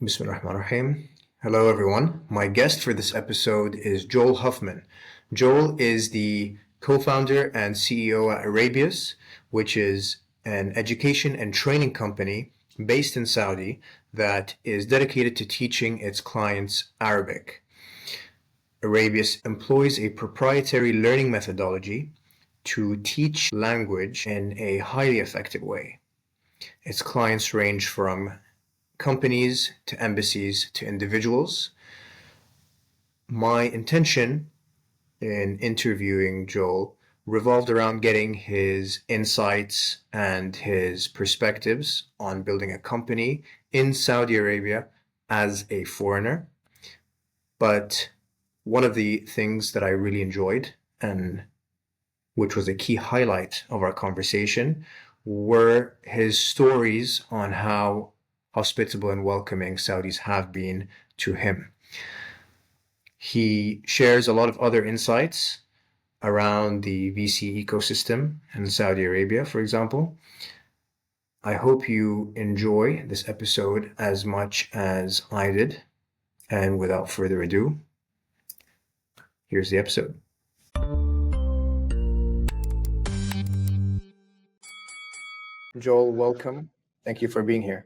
Bismillahirrahmanirrahim. Hello, everyone. My guest for this episode is Joel Huffman. Joel is the co-founder and CEO at Arabius, which is an education and training company based in Saudi that is dedicated to teaching its clients Arabic. Arabius employs a proprietary learning methodology to teach language in a highly effective way. Its clients range from companies to embassies to individuals. My intention in interviewing Joel revolved around getting his insights and his perspectives on building a company in Saudi Arabia as a foreigner. But one of the things that I really enjoyed, and which was a key highlight of our conversation, were his stories on how hospitable and welcoming Saudis have been to him. He shares a lot of other insights around the VC ecosystem in Saudi Arabia, for example. I hope you enjoy this episode as much as I did. And without further ado, here's the episode. Joel, welcome. Thank you for being here.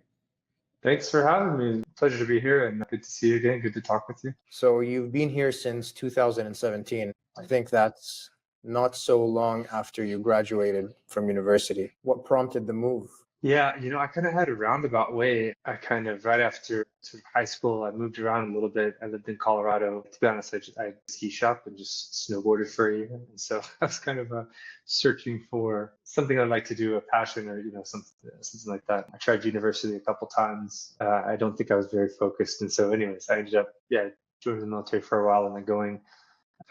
Thanks for having me. Pleasure to be here and good to see you again. Good to talk with you. So you've been here since 2017. I think that's not so long after you graduated from university. What prompted the move? Yeah, I kind of had a roundabout way. Right after high school, I moved around a little bit. I lived in Colorado. To be honest, I ski shop and just snowboarded for a year. And so I was kind of searching for something I'd like to do, a passion or, something like that. I tried university a couple times. I don't think I was very focused. And so anyways, I ended up, joining the military for a while and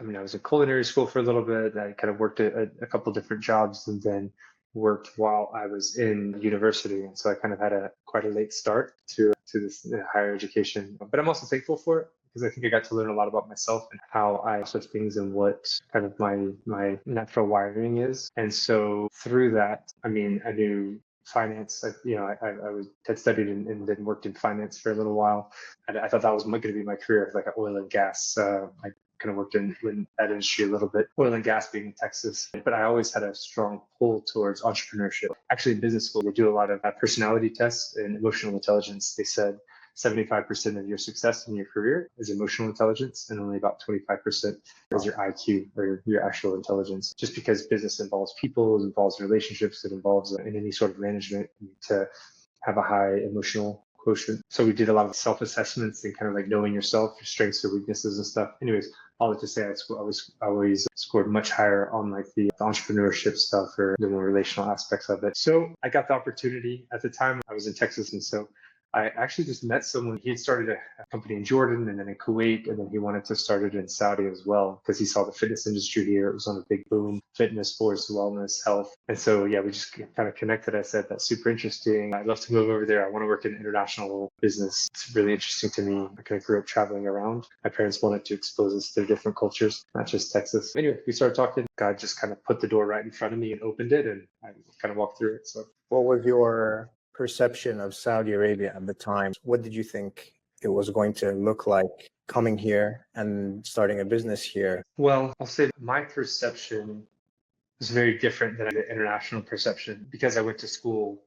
then I was in culinary school for a little bit. I kind of worked a couple different jobs and then worked while I was in university. And so I kind of had quite a late start to this higher education. But I'm also thankful for it because I think I got to learn a lot about myself and how I assess things and what kind of my natural wiring is. And so through that, I knew finance. Had studied and then worked in finance for a little while. And I thought that was going to be my career, like oil and gas. I kind of worked in that industry a little bit, oil and gas being in Texas. But I always had a strong pull towards entrepreneurship. Actually, in business school, they do a lot of personality tests and emotional intelligence. They said 75% of your success in your career is emotional intelligence and only about 25% is your IQ or your actual intelligence. Just because business involves people, it involves relationships, it involves in any sort of management, you need to have a high emotional quotient. So we did a lot of self-assessments and kind of like knowing yourself, your strengths or weaknesses and stuff. Anyways, all that to say, I always scored much higher on like the entrepreneurship stuff or the more relational aspects of it. So I got the opportunity at the time. I was in Texas, and so I actually just met someone. He had started a company in Jordan and then in Kuwait, and then he wanted to start it in Saudi as well because he saw the fitness industry here. It was on a big boom, fitness, sports, wellness, health. And so, we just kind of connected. I said, that's super interesting. I'd love to move over there. I want to work in international business. It's really interesting to me. I kind of grew up traveling around. My parents wanted to expose us to different cultures, not just Texas. Anyway, we started talking. God just kind of put the door right in front of me and opened it, and I kind of walked through it. So, what was your perception of Saudi Arabia at the time? What did you think it was going to look like coming here and starting a business here? Well, I'll say my perception was very different than the international perception because I went to school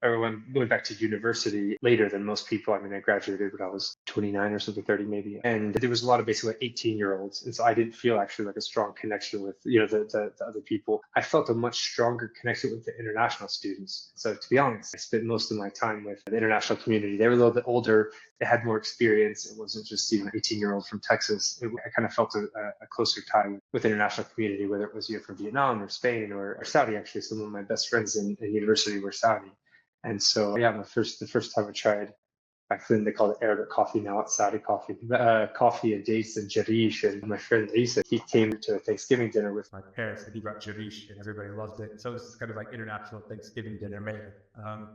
or went back to university later than most people. I graduated when I was 29 or something, 30 maybe. And there was a lot of basically 18-year-olds. And so I didn't feel actually like a strong connection with, the other people. I felt a much stronger connection with the international students. So to be honest, I spent most of my time with the international community. They were a little bit older. They had more experience. It wasn't just, 18-year-old from Texas. I kind of felt a closer tie with the international community, whether it was from Vietnam or Spain or Saudi. Actually, some of my best friends in university were Saudi. And so, the first time I tried, back then they called it Arabic coffee, now it's Saudi coffee, coffee and dates and jarish. And my friend Isa, he came to a Thanksgiving dinner with my parents and he brought jarish and everybody loved it. So this is kind of like international Thanksgiving dinner made.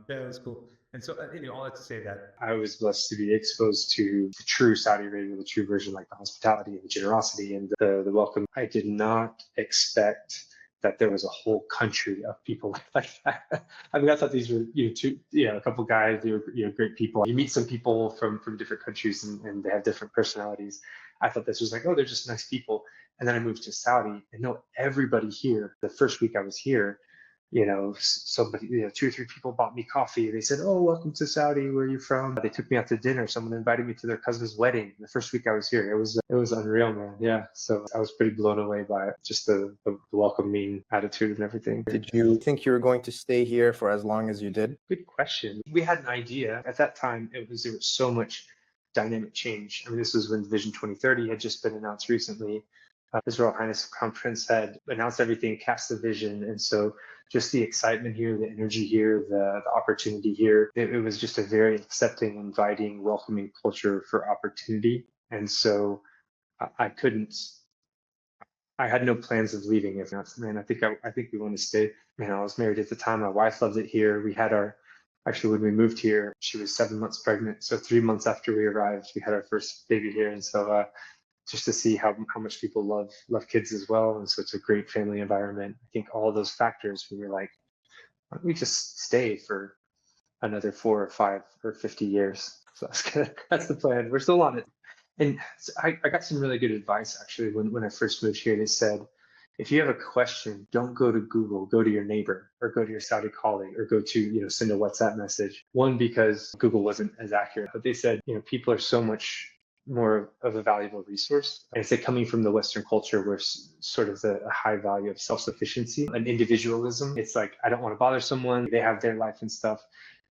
It was cool. And so, all that to say that I was blessed to be exposed to the true Saudi Arabia, the true version, like the hospitality and the generosity and the welcome. I did not expect that there was a whole country of people like that. I mean, I thought these were, a couple guys, they were, great people. You meet some people from different countries and they have different personalities. I thought this was like, oh, they're just nice people. And then I moved to Saudi and know everybody here. The first week I was here, somebody, 2 or 3 people bought me coffee. They said, "Oh, welcome to Saudi. Where are you from?" They took me out to dinner. Someone invited me to their cousin's wedding. The first week I was here, it was unreal, man. Yeah, so I was pretty blown away by it. Just the welcoming attitude and everything. Did you think you were going to stay here for as long as you did? Good question. We had an idea at that time. There was so much dynamic change. I mean, this was when Vision 2030 had just been announced recently. His Royal Highness Crown Prince had announced everything, cast the vision, and so just the excitement here, the energy here, the opportunity here. It was just a very accepting, inviting, welcoming culture for opportunity. And so I couldn't. I had no plans of leaving. If not, man, I think we want to stay. I was married at the time. My wife loved it here. We had actually when we moved here, she was 7 months pregnant. So 3 months after we arrived, we had our first baby here, and so. Just to see how much people love kids as well. And so it's a great family environment. I think all those factors, we were like, why don't we just stay for another 4 or 5 or 50 years? So that's the plan. We're still on it. And so I got some really good advice actually when I first moved here. They said, if you have a question, don't go to Google, go to your neighbor or go to your Saudi colleague or go to, send a WhatsApp message. One, because Google wasn't as accurate, but they said, people are so much more of a valuable resource. And I say coming from the Western culture where sort of a high value of self-sufficiency and individualism. It's like, I don't want to bother someone. They have their life and stuff.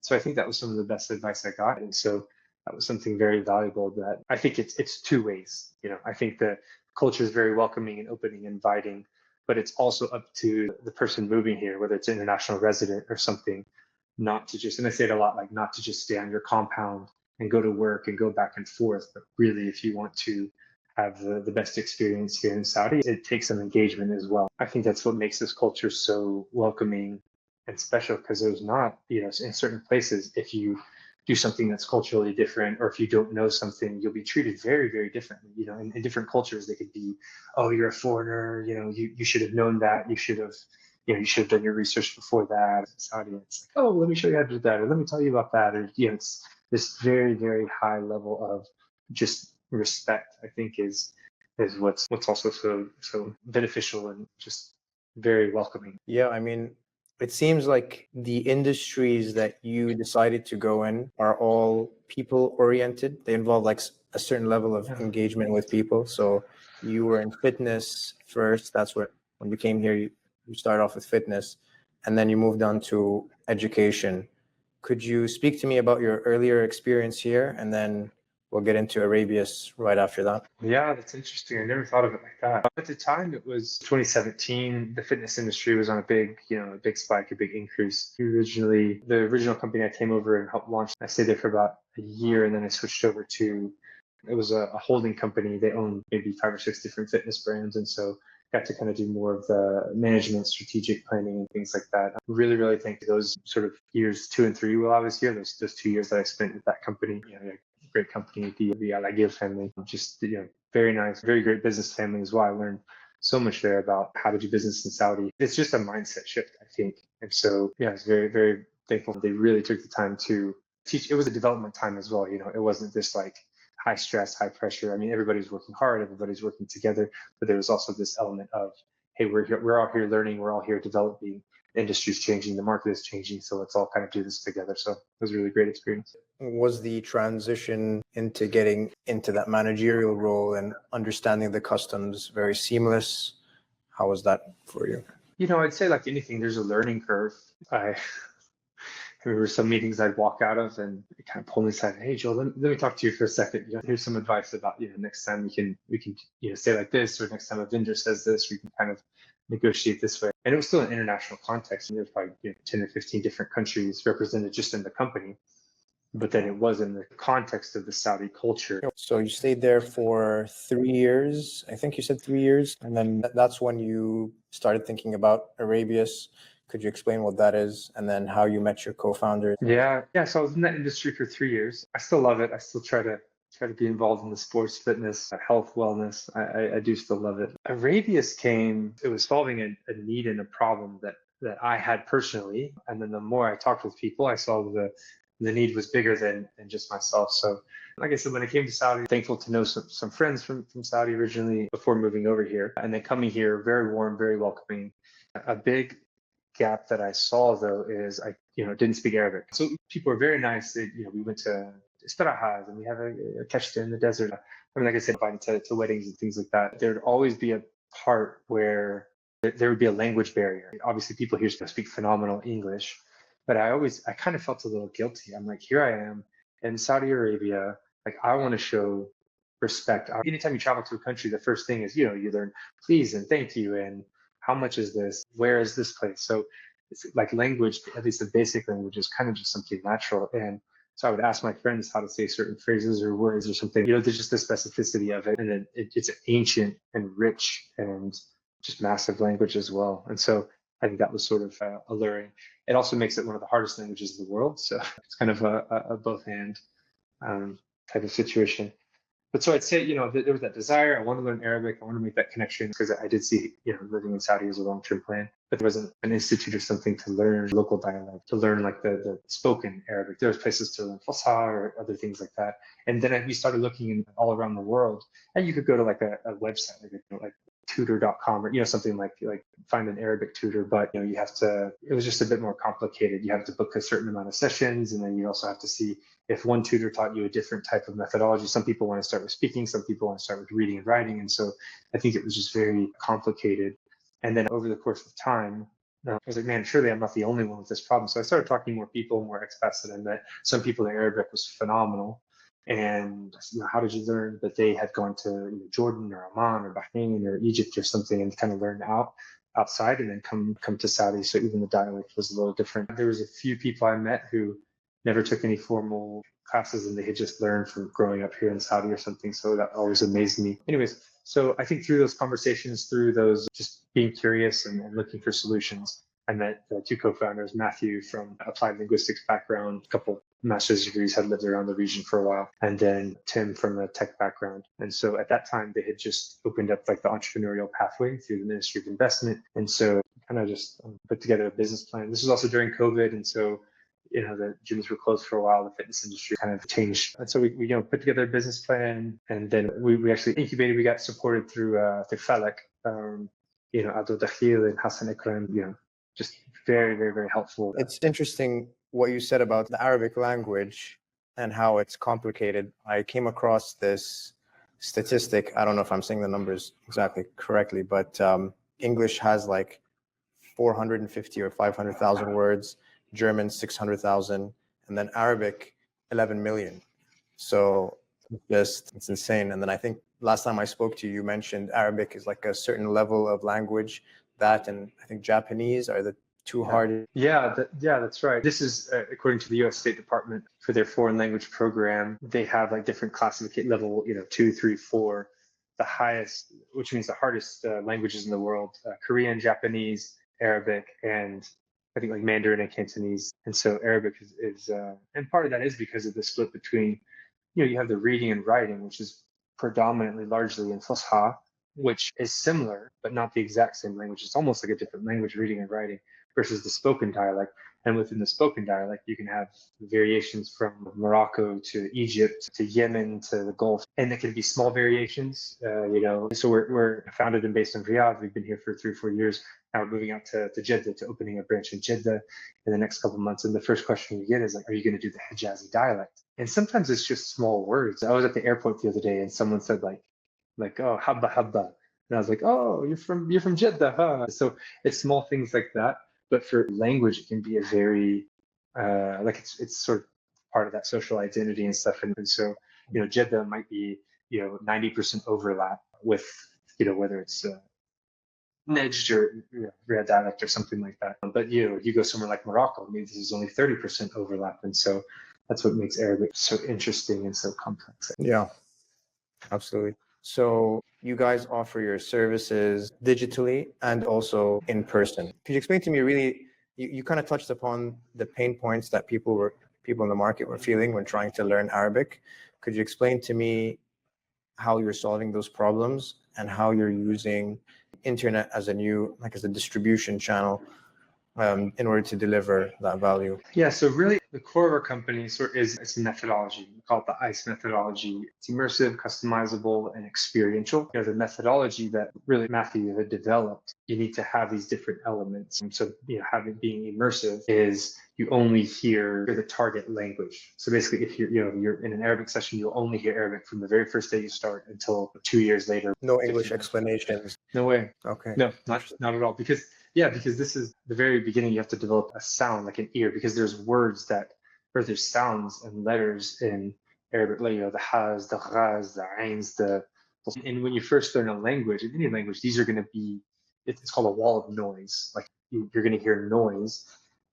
So I think that was some of the best advice I got. And so that was something very valuable that I think it's two ways. I think the culture is very welcoming and opening, and inviting, but it's also up to the person moving here, whether it's an international resident or something, not to just, and I say it a lot, like not to just stay on your compound and go to work and go back and forth. But really, if you want to have the best experience here in Saudi, it takes some engagement as well. I think that's what makes this culture so welcoming and special, because there's not, in certain places, if you do something that's culturally different, or if you don't know something, you'll be treated very, very differently. In different cultures, they could be, oh, you're a foreigner, you should have known that, you should have done your research before that. Saudi, it's like, oh, let me show you how to do that, or let me tell you about that, or it's this very, very high level of just respect. I think is what's also so beneficial and just very welcoming. Yeah, I mean, it seems like the industries that you decided to go in are all people oriented. They involve like a certain level of engagement with people. So you were in fitness first. That's what, when you came here, you started off with fitness, and then you moved on to education. Could you speak to me about your earlier experience here, and then we'll get into Arabius right after that? Yeah, that's interesting. I never thought of it like that. At the time, it was 2017. The fitness industry was on a big spike, a big increase. The original company I came over and helped launch, I stayed there for about a year, and then I switched over to, it was a holding company. They owned maybe 5 or 6 different fitness brands. And so got to kind of do more of the management, strategic planning, and things like that. I really, really think those sort of years 2 and 3 while I was here, those 2 years that I spent with that company, great company, the Al family, just, very nice, very great business family as well. I learned so much there about how to do business in Saudi. It's just a mindset shift, I think. And so, yeah, I was very, very thankful they really took the time to teach. It was a development time as well. It wasn't just like high stress, high pressure. I mean, everybody's working hard, everybody's working together, but there was also this element of, hey, we're all here learning, we're all here developing. The industry's changing, the market is changing, so let's all kind of do this together. So it was a really great experience. Was the transition into getting into that managerial role and understanding the customs very seamless? How was that for you? I'd say like anything, there's a learning curve. I remember some meetings I'd walk out of and it kind of pull me aside. Hey, Joel, let me talk to you for a second. Here's some advice about, next time we can say like this, or next time a vendor says this, we can kind of negotiate this way. And it was still an international context. And there's probably 10 or 15 different countries represented just in the company. But then it was in the context of the Saudi culture. So you stayed there for 3 years. I think you said 3 years. And then that's when you started thinking about Arabius. Could you explain what that is, and then how you met your co-founder? Yeah. So I was in that industry for 3 years. I still love it. I still try to try to be involved in the sports, fitness, health, wellness. I do still love it. Arabius came, it was solving a need and a problem that I had personally. And then the more I talked with people, I saw the need was bigger than just myself. So like I said, when I came to Saudi, thankful to know some friends from Saudi originally before moving over here. And then coming here, very warm, very welcoming. A big gap that I saw though is I didn't speak Arabic. So people are very nice. We went to istirahas and we have a kashta in the desert. I mean, like I said, invited to weddings and things like that. There'd always be a part where there would be a language barrier. Obviously, people here speak phenomenal English, but I kind of felt a little guilty. I'm like, here I am in Saudi Arabia. Like, I want to show respect. Anytime you travel to a country, the first thing is, you learn please and thank you and how much is this? Where is this place? So it's like language, at least the basic language, is kind of just something natural. And so I would ask my friends how to say certain phrases or words or something. There's just the specificity of it. And then it's ancient and rich and just massive language as well. And so I think that was sort of alluring. It also makes it one of the hardest languages in the world. So it's kind of a both and type of situation. But so I'd say, there was that desire. I want to learn Arabic. I want to make that connection because I did see, living in Saudi as a long-term plan. But there wasn't an institute or something to learn local dialect, to learn like the spoken Arabic. There was places to learn Fusha or other things like that. And then we started looking all around the world. And you could go to like a website, like tutor.com or something like find an Arabic tutor, but you have to, it was just a bit more complicated. You have to book a certain amount of sessions, and then you also have to see if one tutor taught you a different type of methodology. Some people want to start with speaking, some people want to start with reading and writing, and so I think it was just very complicated. And then over the course of time, I was like, man, surely I'm not the only one with this problem. So I started talking to more people, more expats that I met. Some people in Arabic was phenomenal. And how did you learn? But they had gone to Jordan or Oman or Bahrain or Egypt or something and kind of learned outside and then come to Saudi. So even the dialect was a little different. There was a few people I met who never took any formal classes and they had just learned from growing up here in Saudi or something. So that always amazed me. Anyways, so I think through those conversations, through those just being curious and looking for solutions, I met the two co-founders, Matthew from applied linguistics background, a couple master's degrees, had lived around the region for a while, and then Tim from a tech background. And so at that time, they had just opened up like the entrepreneurial pathway through the Ministry of Investment. And so kind of just put together a business plan. This was also during COVID. And so the gyms were closed for a while. The fitness industry kind of changed. And so we put together a business plan, and then we actually incubated. We got supported through Falak, Abdul Dakhil and Hassan Ikram, just very, very, very helpful. It's interesting what you said about the Arabic language and how it's complicated. I came across this statistic. I don't know if I'm saying the numbers exactly correctly, but English has like 450 or 500,000 words, German 600,000, and then Arabic 11 million. So it's insane. And then I think last time I spoke to you, you mentioned Arabic is like a certain level of language. That and I think Japanese are the two hard. Yeah, that's right. This is according to the U.S. State Department for their foreign language program. They have like different classification level, 2, 3, 4. The highest, which means the hardest languages in the world: Korean, Japanese, Arabic, and I think like Mandarin and Cantonese. And so Arabic is and part of that is because of the split between, you have the reading and writing, which is predominantly largely in Fusha, which is similar, but not the exact same language. It's almost like a different language, reading and writing, versus the spoken dialect. And within the spoken dialect, you can have variations from Morocco to Egypt to Yemen to the Gulf, and there can be small variations. So we're founded and based in Riyadh. We've been here for 3 or 4 years. Now we're moving out to Jeddah, to opening a branch in Jeddah in the next couple of months. And the first question you get is like, are you going to do the Hijazi dialect? And sometimes it's just small words. I was at the airport the other day, and someone said like oh, habba habba, and I was like, oh, you're from Jeddah, huh? So it's small things like that. But for language, it can be a very it's sort of part of that social identity and stuff. And so Jeddah might be 90% overlap with whether it's Nejd or Riyadh dialect or something like that. But you go somewhere like Morocco, maybe this is only 30% overlap, and so that's what makes Arabic so interesting and so complex. Yeah, absolutely. So you guys offer your services digitally and also in person. Could you explain to me really, you kind of touched upon the pain points that people in the market were feeling when trying to learn Arabic. Could you explain to me how you're solving those problems and how you're using internet as as a distribution channel in order to deliver that value? Yeah, so really the core of our company is it's a methodology. We call it the ICE methodology. It's immersive, customizable, and experiential. The methodology that really Matthew had developed, you need to have these different elements. And so, having being immersive is you only hear the target language. So basically, if you're in an Arabic session, you'll only hear Arabic from the very first day you start until 2 years later. No English explanations. No way. Okay. No, not at all. Because this is the very beginning. You have to develop a sound like an ear, because there's words or there's sounds and letters in Arabic, the has, the ghaz, the ains, and when you first learn a language, in any language, these are going to be, it's called a wall of noise. Like you're going to hear noise.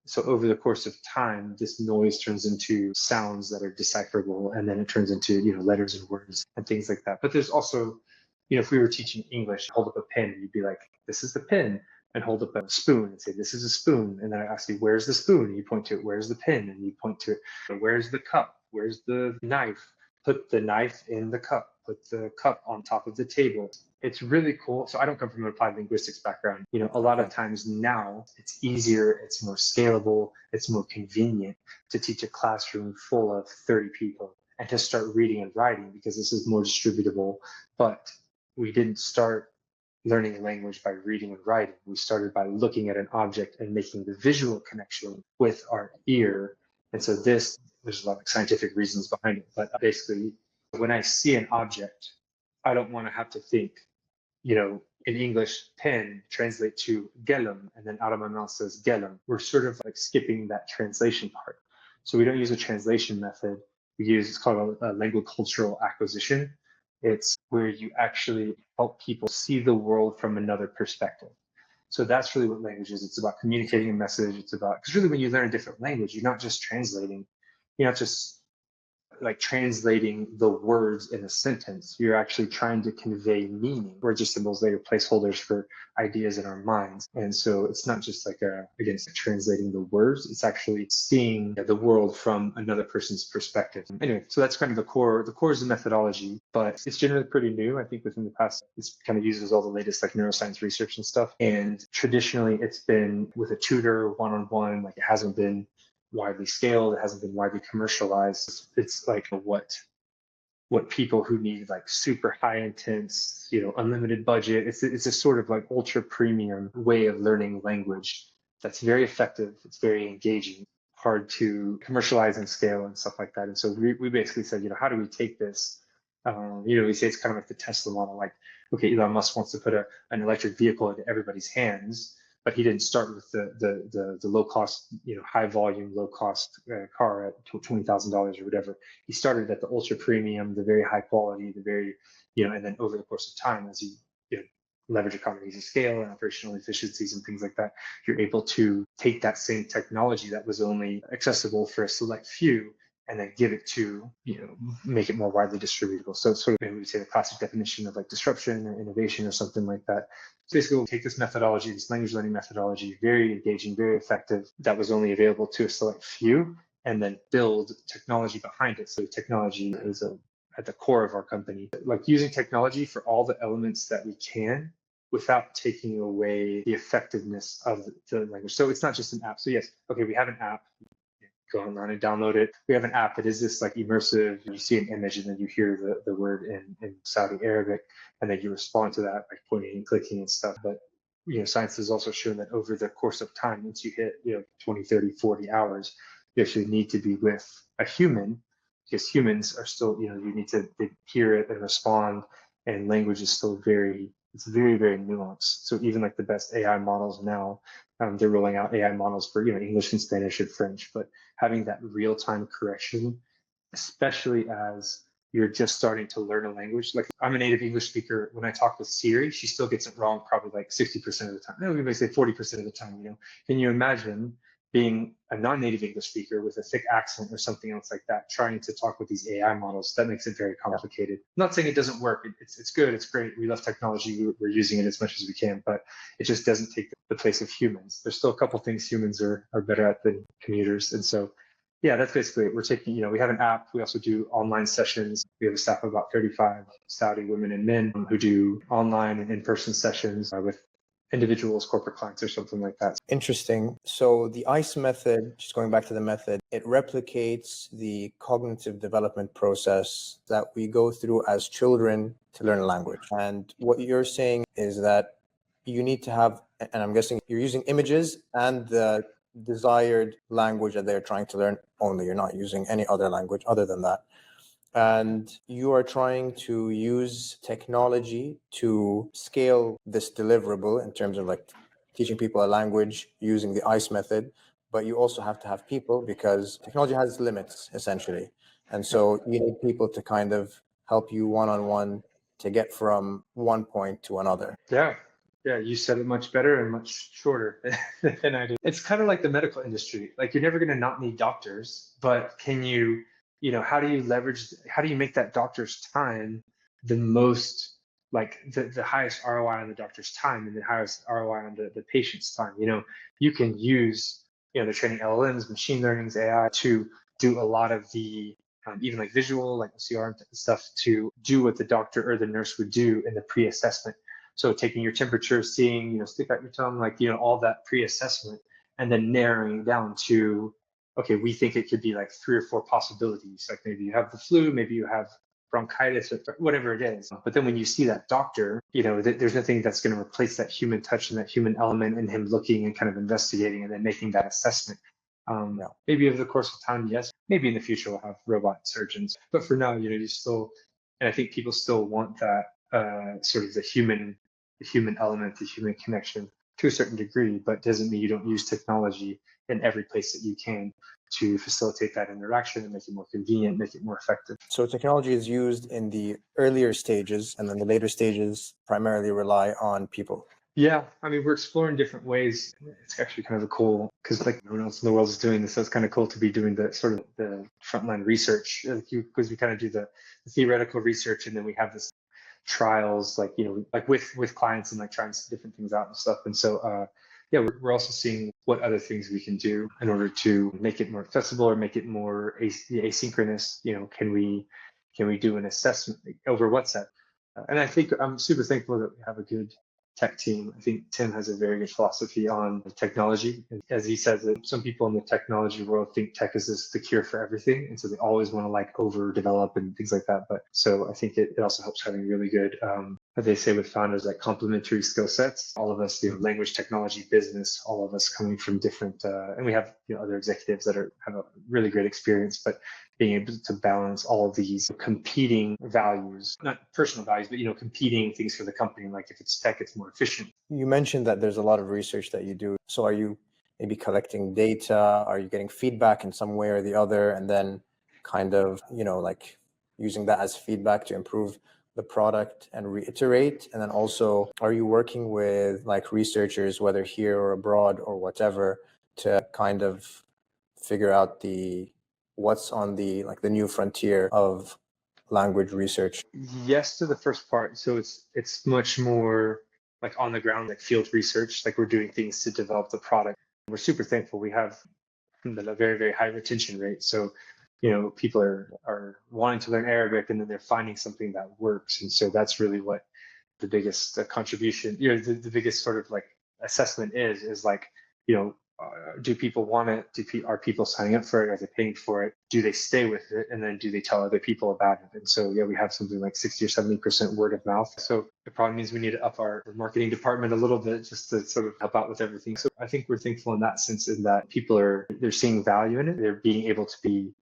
So over the course of time, this noise turns into sounds that are decipherable, and then it turns into, letters and words and things like that. But there's also, if we were teaching English, hold up a pen, you'd be like, this is the pen, and hold up a spoon and say, this is a spoon. And then I ask you, where's the spoon? And you point to it. Where's the pen? And you point to it. Where's the cup? Where's the knife? Put the knife in the cup. Put the cup on top of the table. It's really cool. So I don't come from an applied linguistics background. A lot of times now it's easier, it's more scalable, it's more convenient to teach a classroom full of 30 people and to start reading and writing, because this is more distributable. But we didn't start learning a language by reading and writing. We started by looking at an object and making the visual connection with our ear. And so there's a lot of scientific reasons behind it. But basically, when I see an object, I don't want to have to think, in English, pen translate to gelum, and then out of my mouth says gelum. We're sort of like skipping that translation part. So we don't use a translation method. It's called a language cultural acquisition. It's where you actually help people see the world from another perspective. So that's really what language is. It's about communicating a message. Because really when you learn a different language, you're not just translating, you're not just like translating the words in a sentence. You're actually trying to convey meaning. Words are symbols, they are placeholders for ideas in our minds. And so it's not just like translating the words, it's actually seeing the world from another person's perspective. Anyway, so that's kind of the core. The core is the methodology, but it's generally pretty new. I think within the past, it's kind of uses all the latest like neuroscience research and stuff. And traditionally it's been with a tutor, one-on-one, like it hasn't been widely scaled, it hasn't been widely commercialized. It's like what people who need like super high intense, unlimited budget. It's a sort of like ultra premium way of learning language that's very effective. It's very engaging, hard to commercialize and scale and stuff like that. And so we basically said, how do we take this? We say it's kind of like the Tesla model. Like, okay, Elon Musk wants to put an electric vehicle into everybody's hands, but he didn't start with the low cost, high volume, low cost car at $20,000 or whatever. He started at the ultra premium, the very high quality, the very, and then over the course of time, as you leverage economies of scale and operational efficiencies and things like that, you're able to take that same technology that was only accessible for a select few and then give it to, make it more widely distributable. So sort of maybe we say the classic definition of like disruption or innovation or something like that. So basically we'll take this methodology, this language learning methodology, very engaging, very effective, that was only available to a select few, and then build technology behind it. So technology is at the core of our company, like using technology for all the elements that we can without taking away the effectiveness of the language. So it's not just an app. So yes, okay, we have an app. Go online and download it. We have an app that is this like immersive. You see an image and then you hear the word in Saudi Arabic, and then you respond to that by pointing and clicking and stuff. But science has also shown that over the course of time, once you hit 20, 30, 40 hours, you actually need to be with a human, because humans are still, you need to hear it and respond, and language is still very, very nuanced. So even like the best AI models now, they're rolling out AI models for English and Spanish and French, but having that real-time correction, especially as you're just starting to learn a language. Like I'm a native English speaker. When I talk with Siri, she still gets it wrong probably like 60% of the time. No, we may say 40% of the time. Can you imagine being a non-native English speaker with a thick accent or something else like that, trying to talk with these AI models? That makes it very complicated. I'm not saying it doesn't work. It's good. It's great. We love technology. We're using it as much as we can, but it just doesn't take the place of humans. There's still a couple things humans are better at than commuters. And so Yeah, that's basically it. We're taking, we have an app. We also do online sessions. We have a staff of about 35 Saudi women and men who do online and in-person sessions with individuals, corporate clients, or something like that. Interesting. So the ICE method, just going back to the method, it replicates the cognitive development process that we go through as children to learn a language. And what you're saying is that you need to have, and I'm guessing you're using images and the desired language that they're trying to learn only. You're not using any other language other than that. And you are trying to use technology to scale this deliverable in terms of like teaching people a language using the ICE method, but you also have to have people because technology has limits essentially. And so you need people to kind of help you one-on-one to get from one point to another. Yeah. Yeah, you said it much better and much shorter than I did. It's kind of like the medical industry. Like you're never going to not need doctors, but can you, how do you leverage, how do you make that doctor's time the most, like the highest ROI on the doctor's time and the highest ROI on the patient's time? You can use, the training LLMs, machine learnings, AI to do a lot of the even like visual, like CR stuff to do what the doctor or the nurse would do in the pre-assessment. So taking your temperature, seeing, stick out your tongue, like, all that pre-assessment, and then narrowing down to, okay, we think it could be like 3 or 4 possibilities. Like maybe you have the flu, maybe you have bronchitis, or whatever it is. But then when you see that doctor, there's nothing that's going to replace that human touch and that human element and him looking and kind of investigating and then making that assessment. Yeah. Maybe over the course of time, yes. Maybe in the future we'll have robot surgeons, but for now, you still, and I think people still want that sort of the human element, the human connection to a certain degree, but doesn't mean you don't use technology in every place that you can to facilitate that interaction and make it more convenient, make it more effective. So technology is used in the earlier stages, and then the later stages primarily rely on people. Yeah, I mean, we're exploring different ways. It's actually kind of a cool because like no one else in the world is doing this, so it's kind of cool to be doing the sort of the frontline research because we kind of do the theoretical research and then we have this trials like like with clients and like trying different things out and stuff. And so yeah, we're also seeing what other things we can do in order to make it more accessible or make it more asynchronous. Can we do an assessment over WhatsApp? And I think I'm super thankful that we have a good tech team. I think Tim has a very good philosophy on technology. As he says, that some people in the technology world think tech is the cure for everything. And so they always want to like overdevelop and things like that. But so I think it also helps having really good, what they say with founders, like complementary skill sets. All of us, language, technology, business, all of us coming from different, and we have other executives that have a really great experience, but being able to balance all of these competing values, not personal values, but competing things for the company. Like if it's tech, it's more efficient. You mentioned that there's a lot of research that you do. So are you maybe collecting data? Are you getting feedback in some way or the other? And then kind of, like using that as feedback to improve the product and reiterate? And then also, are you working with like researchers, whether here or abroad or whatever, to kind of figure out what's on the new frontier of language research? Yes to the first part. So it's much more like on the ground, like field research, like we're doing things to develop the product. We're super thankful. We have a very, very high retention rate. So, people are wanting to learn Arabic and then they're finding something that works. And so that's really what the biggest contribution, the biggest sort of like assessment is like, do people want it? Are people signing up for it? Are they paying for it? Do they stay with it? And then do they tell other people about it? And so, yeah, we have something like 60 or 70% word of mouth. So it probably means we need to up our marketing department a little bit just to sort of help out with everything. So I think we're thankful in that sense, in that people they're seeing value in it. They're being able to be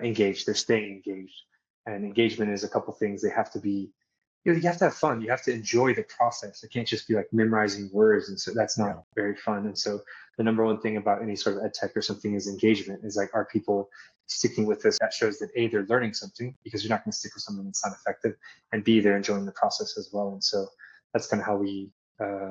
engaged. They're staying engaged. And engagement is a couple things. They have to be you have to have fun. You have to enjoy the process. It can't just be like memorizing words. And so that's not very fun. And so the number one thing about any sort of ed tech or something is engagement. Is like, are people sticking with this? That shows that A, they're learning something, because you're not going to stick with something that's not effective, and B, they're enjoying the process as well. And so that's kind of how we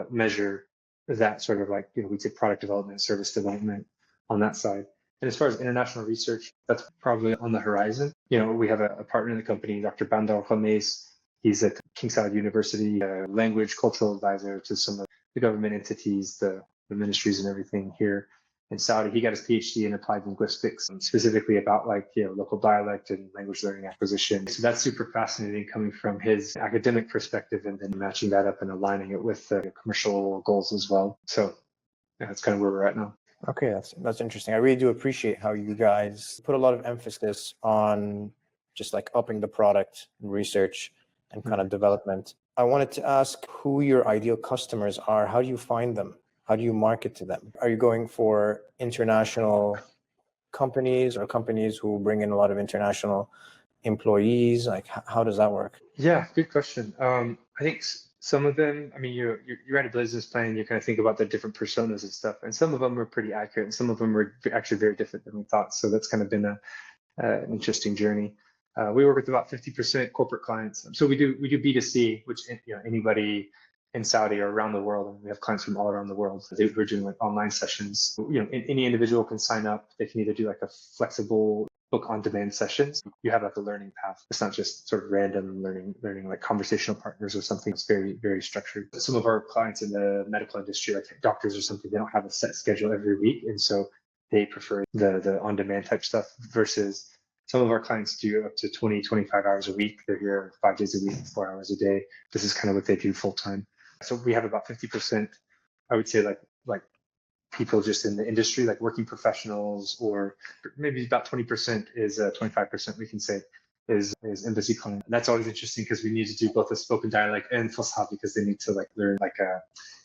measure that sort of like, we take product development, service development on that side. And as far as international research, that's probably on the horizon. We have a partner in the company, Dr. Bandar Khamis. He's at King Saud University, language cultural advisor to some of the government entities, the ministries and everything here. in Saudi. He got his PhD in applied linguistics, specifically about like, local dialect and language learning acquisition. So that's super fascinating coming from his academic perspective and then matching that up and aligning it with the commercial goals as well. So yeah, that's kind of where we're at now. Okay, that's interesting. I really do appreciate how you guys put a lot of emphasis on just like upping the product and research and kind of development. I wanted to ask who your ideal customers are. How do you find them? How do you market to them? Are you going for international companies or companies who bring in a lot of international employees? Like, how does that work? Yeah, good question. I think some of them, I mean, you write a business plan, you kind of think about the different personas and stuff, and some of them are pretty accurate, and some of them are actually very different than we thought. So that's kind of been an interesting journey. We work with about 50% corporate clients. So we do B2C, which anybody in Saudi or around the world, and we have clients from all around the world. We're doing like online sessions. Any individual can sign up. They can either do like a flexible book on demand sessions. You have like a learning path. It's not just sort of random learning like conversational partners or something. It's very, very structured. Some of our clients in the medical industry, like doctors or something, they don't have a set schedule every week. And so they prefer the on demand type stuff versus some of our clients do up to 20, 25 hours a week. They're here 5 days a week, 4 hours a day. This is kind of what they do full time. So we have about 50%, I would say like people just in the industry, like working professionals, or maybe about 20% is 25% we can say is embassy client. And that's always interesting because we need to do both the spoken dialect and Fusha because they need to like learn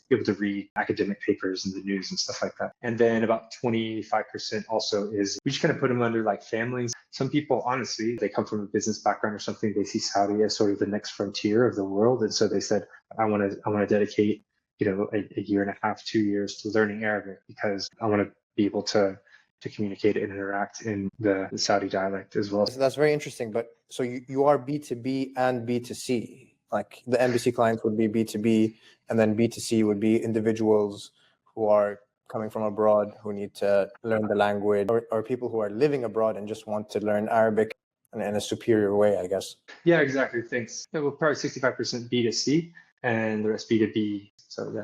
be able to read academic papers and the news and stuff like that. And then about 25% also is we just kind of put them under like families. Some people, honestly, they come from a business background or something. They see Saudi as sort of the next frontier of the world. And so they said, I want to dedicate, a year and a half, 2 years to learning Arabic because I want to be able to communicate and interact in the Saudi dialect as well. So that's very interesting. But so you are B2B and B2C. Like the embassy clients would be B2B, and then B2C would be individuals who are coming from abroad who need to learn the language, or people who are living abroad and just want to learn Arabic in a superior way, I guess. Yeah, exactly. Thanks. Yeah, well, probably 65% B2C and the rest B2B. So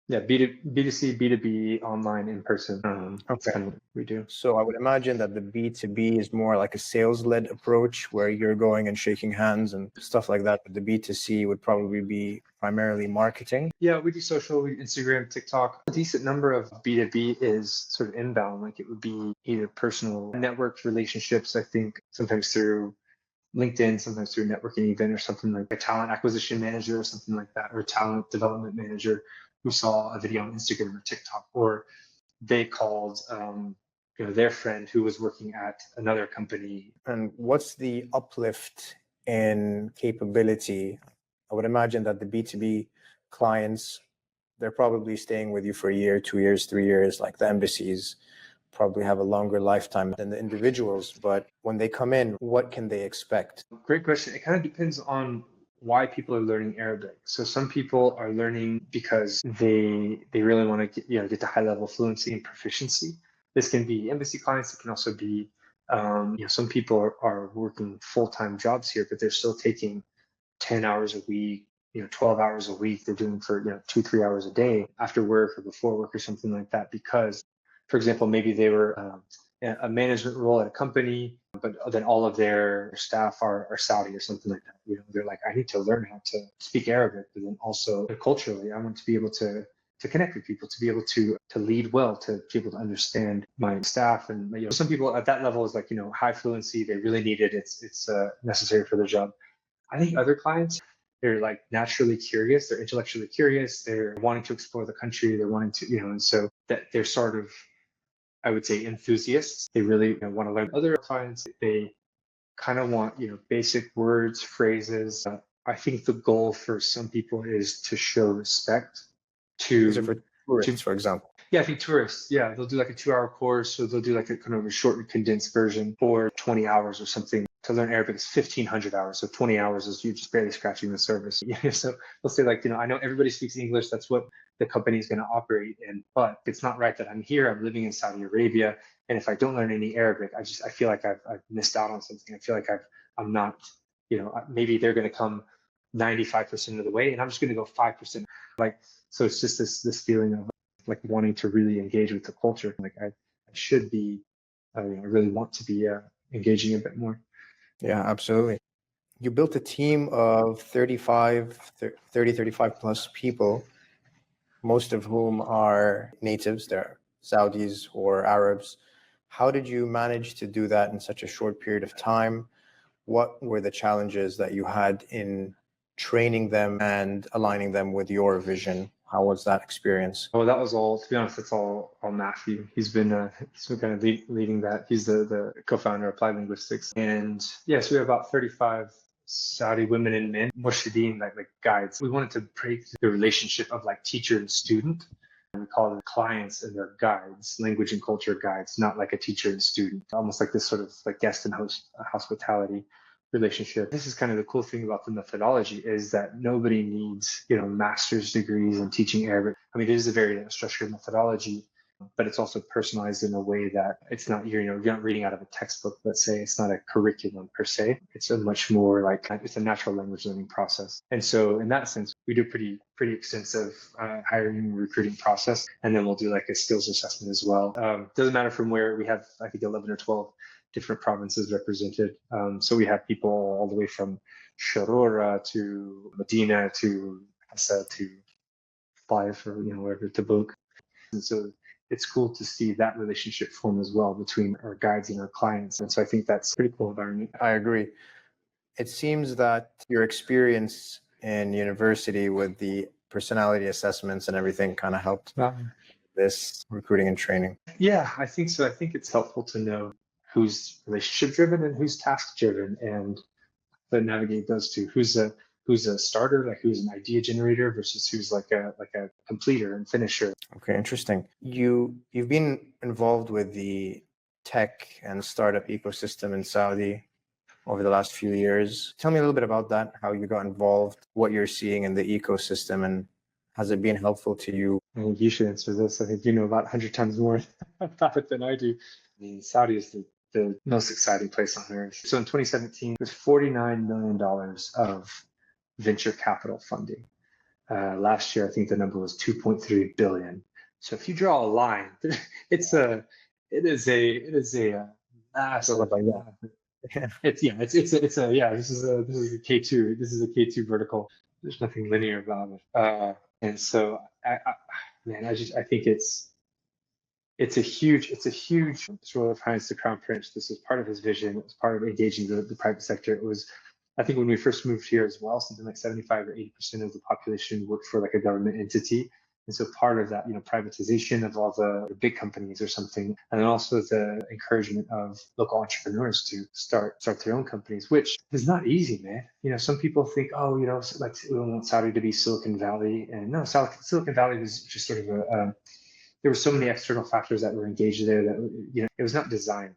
B2C, B2B, online, in person. That's kind of what we do. So I would imagine that the B2B is more like a sales-led approach where you're going and shaking hands and stuff like that. But the B2C would probably be primarily marketing. Yeah, we do social, we do Instagram, TikTok. A decent number of B2B is sort of inbound. Like it would be either personal networked relationships, I think, sometimes through LinkedIn, sometimes through a networking event or something like a talent acquisition manager or something like that, or a talent development manager who saw a video on Instagram or TikTok, or they called their friend who was working at another company. And what's the uplift in capability? I would imagine that the B2B clients, they're probably staying with you for a year, 2 years, 3 years, like the embassies probably have a longer lifetime than the individuals. But when they come in, what can they expect? Great question. It kind of depends on why people are learning Arabic. So some people are learning because they really want to get to high level fluency and proficiency. This can be embassy clients. It can also be some people are working full-time jobs here, but they're still taking 10 hours a week, 12 hours a week. They're doing for 2-3 hours a day after work or before work or something like that because, for example, maybe they were a management role at a company, but then all of their staff are Saudi or something like that. They're like, I need to learn how to speak Arabic, but then also culturally, I want to be able to connect with people, to be able to lead well, to be able to understand my staff. And some people at that level is like high fluency. They really need it. It's necessary for their job. I think other clients, they're like naturally curious. They're intellectually curious. They're wanting to explore the country. They're wanting to and so that they're sort of, I would say, enthusiasts. They really want to learn. Other clients, they kind of want, basic words, phrases. I think the goal for some people is to show respect to. These are for tourists, for example. Yeah, I think tourists, yeah, they'll do like a 2-hour course, or they'll do like a kind of a short condensed version, or 20 hours or something. To learn Arabic is 1,500 hours. So 20 hours is you just barely scratching the surface. So they'll say like, I know everybody speaks English. That's what the company is going to operate in. But it's not right that I'm here. I'm living in Saudi Arabia. And if I don't learn any Arabic, I feel like I've missed out on something. I feel like I'm not, maybe they're going to come 95% of the way and I'm just going to go 5%. So it's just this feeling of like wanting to really engage with the culture. Like I should be, I really want to be engaging a bit more. Yeah, absolutely. You built a team of 35 plus people, most of whom are natives. They're Saudis or Arabs. How did you manage to do that in such a short period of time? What were the challenges that you had in training them and aligning them with your vision? How was that experience? Well, that was all, to be honest, that's all Matthew. He's been kind of leading that. He's the co-founder of Applied Linguistics. And yes, we have about 35 Saudi women and men, murshideen, like guides. We wanted to break the relationship of like teacher and student. And we call them clients and their guides, language and culture guides, not like a teacher and student, almost like this sort of like guest and host hospitality relationship. This is kind of the cool thing about the methodology is that nobody needs, master's degrees in teaching Arabic. I mean, it is a very structured methodology, but it's also personalized in a way that it's not, you're not reading out of a textbook, let's say. It's not a curriculum per se. It's a much more like, it's a natural language learning process. And so in that sense, we do pretty extensive hiring and recruiting process. And then we'll do like a skills assessment as well. Doesn't matter from where. We have, I think, 11 or 12 different provinces represented. So we have people all the way from Sharura to Medina to Asa to Five or wherever to Book. And so it's cool to see that relationship form as well between our guides and our clients. And so I think that's a pretty cool environment. I agree. It seems that your experience in university with the personality assessments and everything kind of helped this recruiting and training. Yeah, I think so. I think it's helpful to know who's relationship driven and who's task driven, and to navigate those two. Who's a starter, like who's an idea generator versus who's like a completer and finisher. Okay, interesting. You've been involved with the tech and startup ecosystem in Saudi over the last few years. Tell me a little bit about that, how you got involved, what you're seeing in the ecosystem, and has it been helpful to you? I think you should answer this. I think you know about 100 times more about it than I do. I mean, Saudi is the most exciting place on earth. So in 2017, it was $49 million of venture capital funding. Last year, I think the number was 2.3 billion. So if you draw a line, it is a massive. This is a K2. This is a K2 vertical. There's nothing linear about it. And so I think it's a huge role of Heinz, the Crown Prince. This was part of his vision. It was part of engaging the private sector. It was, I think, when we first moved here as well, something like 75 or 80% of the population worked for like a government entity. And so part of that, privatization of all the big companies or something, and then also the encouragement of local entrepreneurs to start their own companies, which is not easy, man. Some people think, like we want Saudi to be Silicon Valley, and no, Silicon Valley was just sort of there were so many external factors that were engaged there that it was not designed.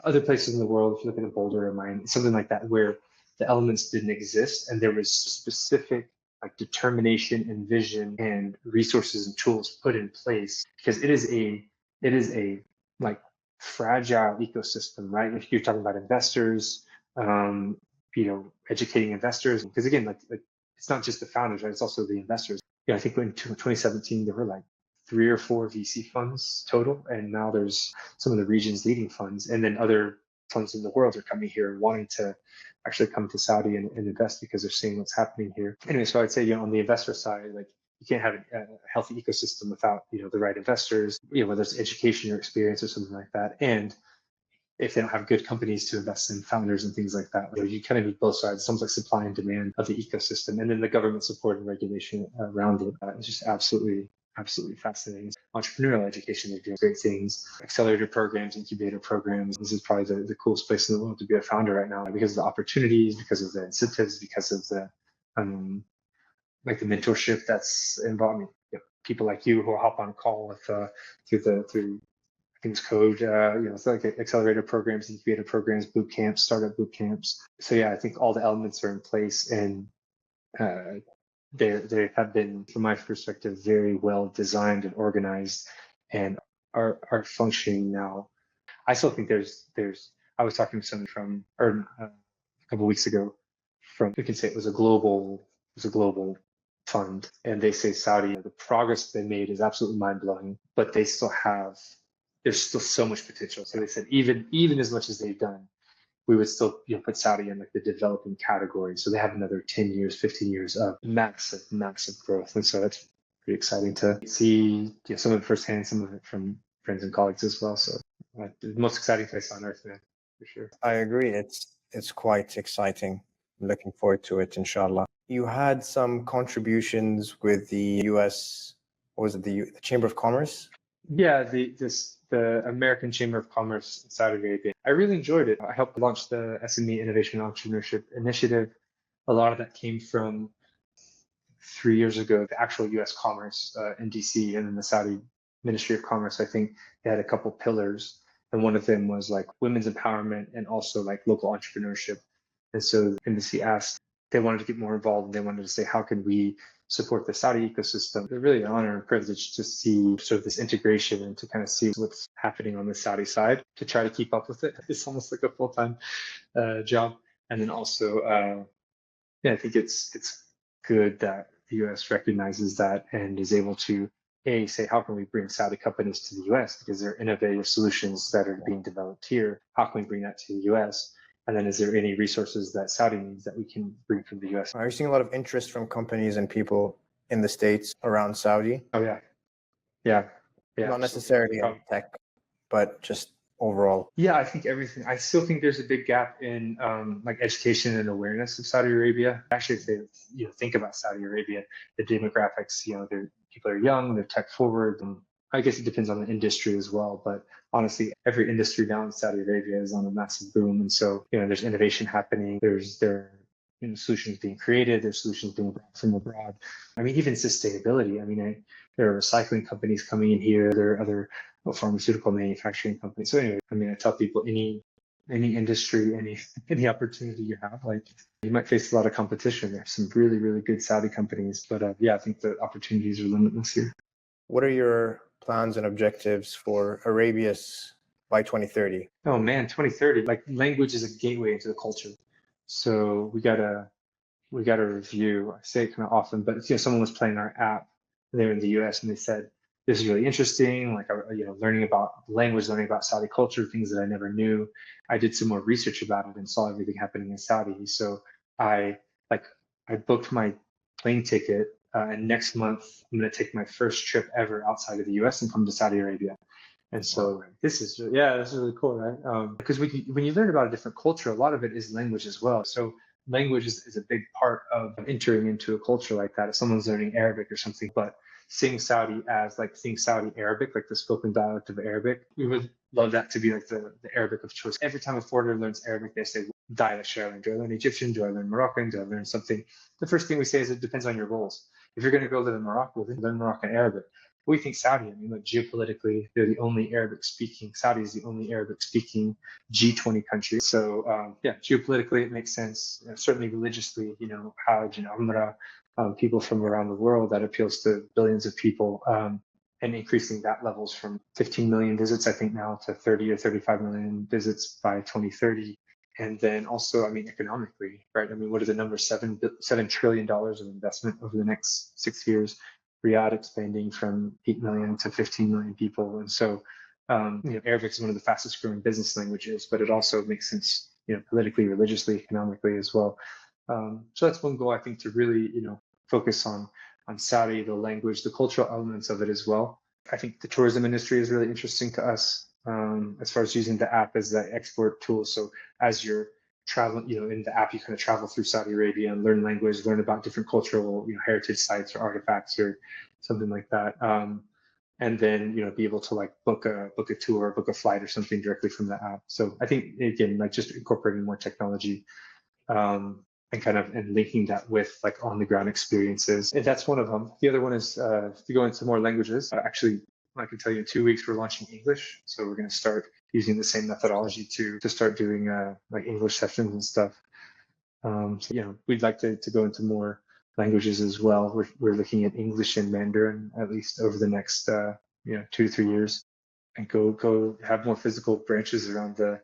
Other places in the world, if you look at a Boulder or mine, something like that, where the elements didn't exist and there was specific like determination and vision and resources and tools put in place, because it is a like fragile ecosystem, right? If you're talking about investors, educating investors, because again, like it's not just the founders, right? It's also the investors. I think in 2017 there were like 3 or 4 VC funds total, and now there's some of the region's leading funds, and then other funds in the world are coming here wanting to actually come to Saudi and invest because they're seeing what's happening here. Anyway, so I'd say on the investor side, like you can't have a healthy ecosystem without the right investors, whether it's education or experience or something like that, and if they don't have good companies to invest in, founders and things like that. You kind of need both sides. It's almost like supply and demand of the ecosystem, and then the government support and regulation around it. It's just absolutely fascinating. Entrepreneurial education, they're doing great things. Accelerator programs, incubator programs. This is probably the coolest place in the world to be a founder right now, because of the opportunities, because of the incentives, because of the like the mentorship that's involved. People like you who will hop on a call with through things code, it's like accelerator programs, incubator programs, boot camps, startup boot camps. So yeah, I think all the elements are in place, and they have been, from my perspective, very well designed and organized, and are functioning now. I still think there's. I was talking to someone from a couple of weeks ago. We can say it was a global fund, and they say Saudi, the progress they made is absolutely mind blowing, but there's still so much potential. So they said even as much as they've done, we would still put Saudi in like the developing category. So they have another 10 years, 15 years of massive growth. And so that's pretty exciting to see some of it firsthand, some of it from friends and colleagues as well. So the most exciting place on earth, man, for sure. I agree. It's quite exciting. I'm looking forward to it, inshallah. You had some contributions with the US, what was it, the Chamber of Commerce? Yeah, the American Chamber of Commerce in Saudi Arabia. I really enjoyed it. I helped launch the SME Innovation Entrepreneurship Initiative. A lot of that came from 3 years ago, the actual U.S. Commerce in DC, and then the Saudi Ministry of Commerce. I think they had a couple pillars, and one of them was like women's empowerment and also like local entrepreneurship. And so the embassy asked, they wanted to get more involved, and they wanted to say, how can we support the Saudi ecosystem? It's really an honor and privilege to see sort of this integration and to kind of see what's happening on the Saudi side to try to keep up with it. It's almost like a full-time job. And then also, I think it's good that the U.S. recognizes that and is able to say, how can we bring Saudi companies to the U.S. because there are innovative solutions that are being developed here? How can we bring that to the U.S.? And then is there any resources that Saudi needs that we can bring from the U.S.? Are you seeing a lot of interest from companies and people in the States around Saudi? Oh, yeah. Not necessarily in tech, but just overall. Yeah, I think everything. I still think there's a big gap in like education and awareness of Saudi Arabia. Actually, if they think about Saudi Arabia, the demographics, people are young, they're tech forward, and I guess it depends on the industry as well. But honestly, every industry now in Saudi Arabia is on a massive boom, and so there's innovation happening. There are solutions being created. There's solutions being brought from abroad. I mean, even sustainability. I mean, there are recycling companies coming in here. There are other pharmaceutical manufacturing companies. So anyway, I mean, I tell people any industry, any opportunity you have, like you might face a lot of competition. There's some really good Saudi companies, but I think the opportunities are limitless here. What are your plans and objectives for Arabius by 2030? Oh man, 2030. Like language is a gateway into the culture. So we gotta review. I say it kind of often, but someone was playing our app there in the US and they said, this is really interesting, like learning about language, learning about Saudi culture, things that I never knew. I did some more research about it and saw everything happening in Saudi. So I booked my plane ticket, and next month I'm going to take my first trip ever outside of the US and come to Saudi Arabia. And so this is really cool, right? Because when you learn about a different culture, a lot of it is language as well. So language is a big part of entering into a culture like that. If someone's learning Arabic or something, but seeing Saudi as like seeing Saudi Arabic, like the spoken dialect of Arabic, we would love that to be like the Arabic of choice. Every time a foreigner learns Arabic, they say, dialect should I learn? Do I learn Egyptian? Do I learn Moroccan? Do I learn something? The first thing we say is it depends on your goals. If you're going to go live in Morocco, then learn Moroccan Arabic. What do you think Saudi? I mean, like geopolitically, they're the only Arabic-speaking. Saudi is the only Arabic-speaking G20 country. So geopolitically, it makes sense. Certainly religiously, Hajj and Umrah, people from around the world, that appeals to billions of people, and increasing that levels from 15 million visits, I think now, to 30 or 35 million visits by 2030. And then also, I mean, economically, right? I mean, what are the numbers? $7 trillion of investment over the next 6 years. Riyadh expanding from 8 million to 15 million people. And so, Arabic is one of the fastest growing business languages, but it also makes sense, politically, religiously, economically as well. So that's one goal, I think, to really, focus on Saudi, the language, the cultural elements of it as well. I think the tourism industry is really interesting to us, as far as using the app as the export tool. So as you're traveling, in the app, you kind of travel through Saudi Arabia and learn language, learn about different cultural, heritage sites or artifacts or something like that. And then, be able to like book a tour, book a flight or something directly from the app. So I think, again, like just incorporating more technology, and linking that with like on the ground experiences. And that's one of them. The other one is to go into more languages. Actually, I can tell you in 2 weeks, we're launching English. So we're going to start using the same methodology to start doing like English sessions and stuff. We'd like to go into more languages as well. We're looking at English and Mandarin at least over the next 2 to 3 years, and go have more physical branches around the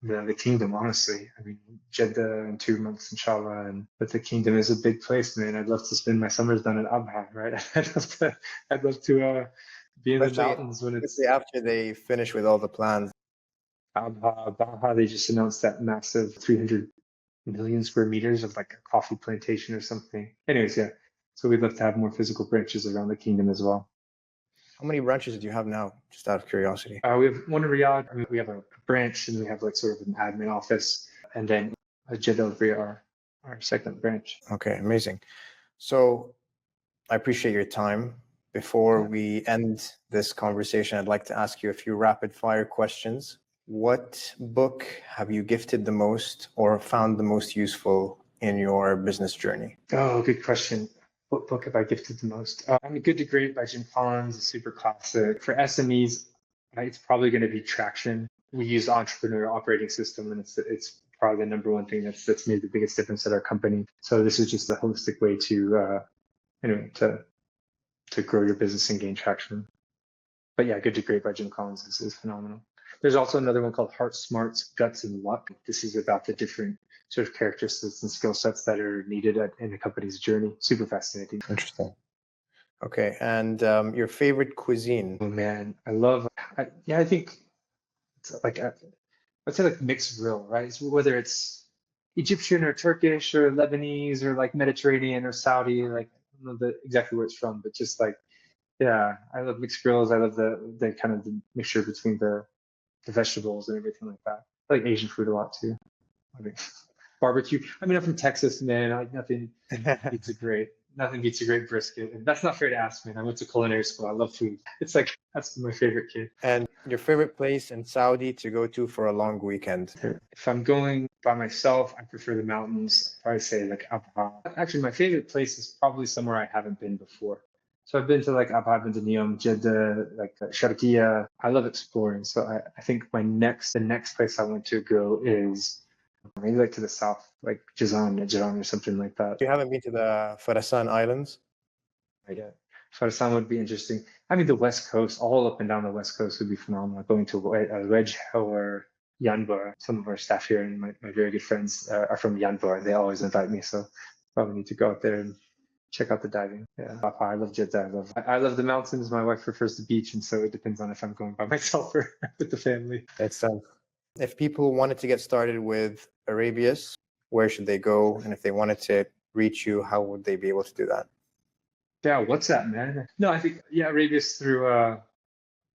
the kingdom, honestly. I mean, Jeddah in 2 months, inshallah. But the kingdom is a big place, man. I'd love to spend my summers down in Abha, right? I'd love to be in the mountains when it's Especially after they finish with all the plans. Abha, Baha. They just announced that massive 300 million square meters of like a coffee plantation or something. Anyways, yeah. So we'd love to have more physical branches around the kingdom as well. How many branches do you have now? Just out of curiosity. We have one in Riyadh. I mean, we have a branch, and we have like sort of an admin office, and then Jeddah will be our second branch. Okay, amazing. So I appreciate your time. Before we end this conversation, I'd like to ask you a few rapid fire questions. What book have you gifted the most or found the most useful in your business journey? Oh, good question. What book have I gifted the most? I mean, Good to Great by Jim Collins, a super classic. For SMEs, it's probably going to be Traction. We use the entrepreneurial operating system, and it's probably the number one thing that's made the biggest difference at our company. So this is just a holistic way to grow your business and gain traction. But yeah, Good to Great by Jim Collins is phenomenal. There's also another one called Heart, Smarts, Guts, and Luck. This is about the different sort of characteristics and skill sets that are needed in a company's journey. Super fascinating. Interesting. Okay, and your favorite cuisine? Oh man, I think it's like I'd say like mixed grill, right? So whether it's Egyptian or Turkish or Lebanese or like Mediterranean or Saudi, like I don't know exactly where it's from, but just like yeah, I love mixed grills. I love the kind of the mixture between the vegetables and everything like that. I like Asian food a lot too. I mean, barbecue. I mean, I'm from Texas, man. I like nothing beats a great brisket. And that's not fair to ask, man. I went to culinary school. I love food. It's like that's my favorite kid. And your favorite place in Saudi to go to for a long weekend? If I'm going by myself, I prefer the mountains. I'd probably say like Abha. Actually, my favorite place is probably somewhere I haven't been before. So I've been to like Abha, I've been to Neom, Jeddah, like Sharqiya. I love exploring. So I think the next place I want to go is maybe like to the south, like Jazan, Najran, or something like that. You haven't been to the Farasan Islands? Yeah. Farasan would be interesting. I mean, the West Coast, all up and down the West Coast would be phenomenal. Going to Wedge or Yanbar. Some of our staff here and my very good friends are from Yanbar. They always invite me. So probably need to go out there and check out the diving. Yeah, I love Jeddah. I love the mountains. My wife prefers the beach, and so it depends on if I'm going by myself or with the family. It's if people wanted to get started with Arabius, where should they go? And if they wanted to reach you, how would they be able to do that? Yeah, WhatsApp, man. No, I think Arabius through our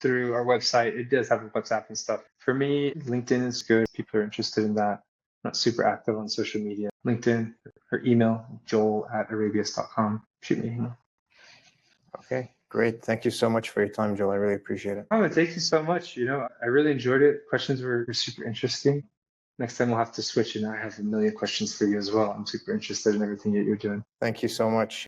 website. It does have a WhatsApp and stuff. For me, LinkedIn is good. People are interested in that. I'm not super active on social media. LinkedIn or email, joel@arabius.com. Shoot me an email. Okay, great. Thank you so much for your time, Joel. I really appreciate it. Oh, thank you so much. I really enjoyed it. Questions were super interesting. Next time we'll have to switch, and I have a million questions for you as well. I'm super interested in everything that you're doing. Thank you so much.